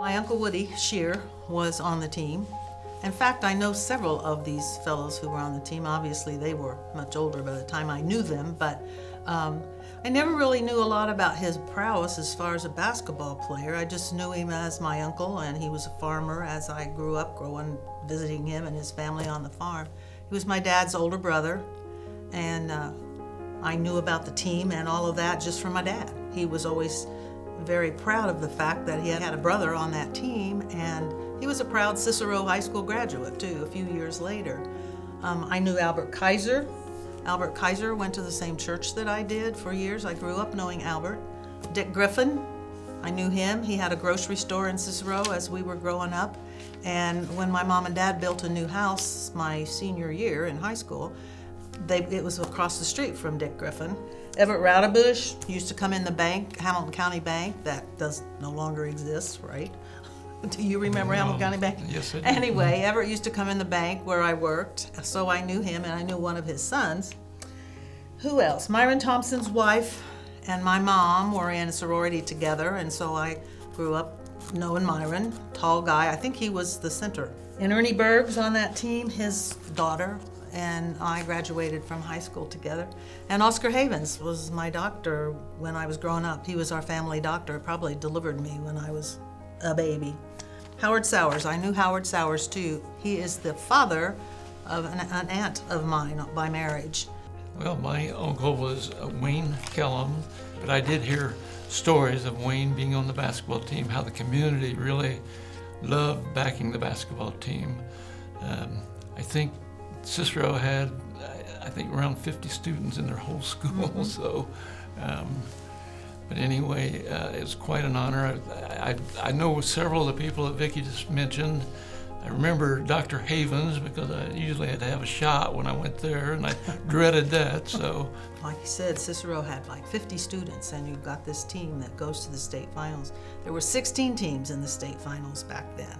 My Uncle Woody Shear was on the team. In fact, I know several of these fellows who were on the team. Obviously, they were much older by the time I knew them, but I never really knew a lot about his prowess as far as a basketball player. I just knew him as my uncle, and he was a farmer as I grew up, visiting him and his family on the farm. He was my dad's older brother, and I knew about the team and all of that just from my dad. He was always very proud of the fact that he had a brother on that team, and he was a proud Cicero High School graduate too, a few years later. I knew Albert Kaiser. Albert Kaiser went to the same church that I did for years. I grew up knowing Albert. Dick Griffin, I knew him. He had a grocery store in Cicero as we were growing up. And when my mom and dad built a new house my senior year in high school, it was across the street from Dick Griffin. Everett Raudebush used to come in the bank, Hamilton County Bank, that does no longer exist, right? Do you remember Hamilton County Bank? Yes, I do. Anyway, Everett used to come in the bank where I worked, so I knew him and I knew one of his sons. Who else? Myron Thompson's wife and my mom were in a sorority together, and so I grew up knowing Myron, tall guy. I think he was the center. And Ernie Berg's on that team, his daughter, and I graduated from high school together. And Oscar Havens was my doctor when I was growing up. He was our family doctor, probably delivered me when I was a baby. Howard Sowers, I knew Howard Sowers too. He is the father of an aunt of mine by marriage. Well, my uncle was Wayne Kellum, but I did hear stories of Wayne being on the basketball team, how the community really loved backing the basketball team. I think Cicero had, around 50 students in their whole school, so. But anyway, it was quite an honor. I know several of the people that Vicki just mentioned. I remember Dr. Havens because I usually had to have a shot when I went there, and I dreaded that. So, like you said, Cicero had like 50 students, and you've got this team that goes to the state finals. There were 16 teams in the state finals back then,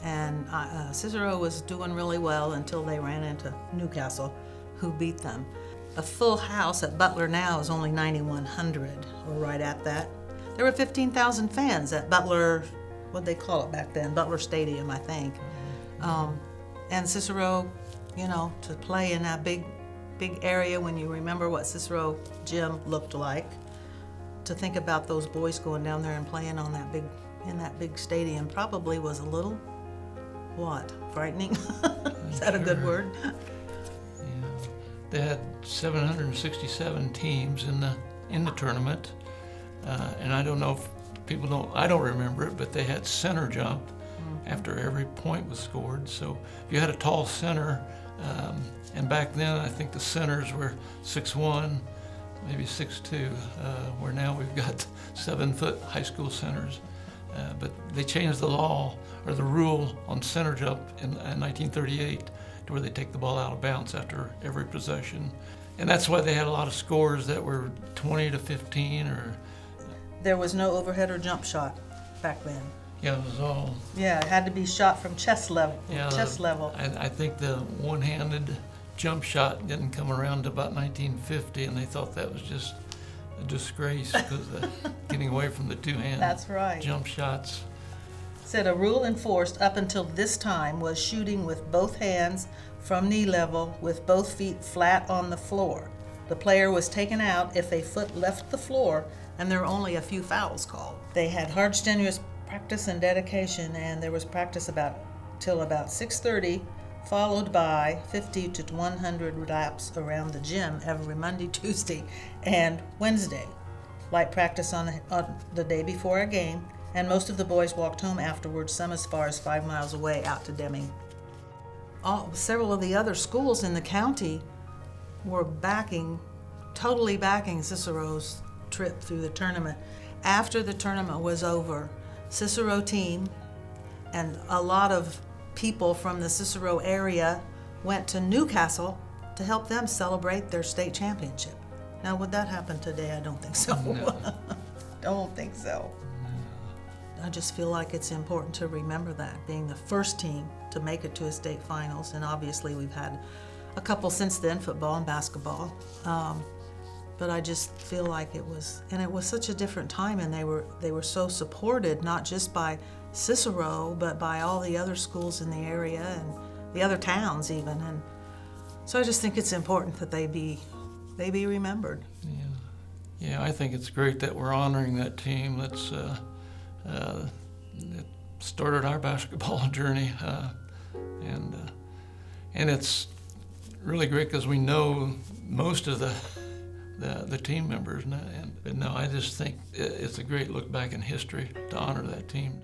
and Cicero was doing really well until they ran into Newcastle, who beat them. A full house at Butler now is only 9,100, or right at that. There were 15,000 fans at Butler, what'd they call it back then? Butler Stadium, I think. And Cicero, to play in that big area, when you remember what Cicero gym looked like, to think about those boys going down there and playing in that big stadium probably was a little, frightening? Is that a good word? They had 767 teams in the tournament, and I don't know if I don't remember it, but they had center jump after every point was scored. So if you had a tall center, and back then I think the centers were 6'1", maybe 6'2", where now we've got 7-foot high school centers. But they changed the law or the rule on center jump in 1938. Where they take the ball out of bounds after every possession. And that's why they had a lot of scores that were 20 to 15 or... There was no overhead or jump shot back then. Yeah, it was all... Yeah, it had to be shot from chest level. I think the one-handed jump shot didn't come around to about 1950, and they thought that was just a disgrace because getting away from the two-hand That's right. jump shots. Said a rule enforced up until this time was shooting with both hands from knee level with both feet flat on the floor. The player was taken out if a foot left the floor, and there were only a few fouls called. They had hard, strenuous practice and dedication, and there was practice till about 6:30, followed by 50 to 100 laps around the gym every Monday, Tuesday, and Wednesday. Light practice on the day before a game, and most of the boys walked home afterwards, some as far as 5 miles away out to Deming. Several of the other schools in the county were totally backing Cicero's trip through the tournament. After the tournament was over, Cicero team and a lot of people from the Cicero area went to Newcastle to help them celebrate their state championship. Now, would that happen today? I don't think so. No. Don't think so. I just feel like it's important to remember that, being the first team to make it to a state finals, and obviously we've had a couple since then, football and basketball. but I just feel like it was such a different time, and they were so supported, not just by Cicero, but by all the other schools in the area and the other towns even. And so I just think it's important that they be remembered. Yeah, I think it's great that we're honoring that team. That's it started our basketball journey, and it's really great because we know most of the team members. But no, I just think it's a great look back in history to honor that team.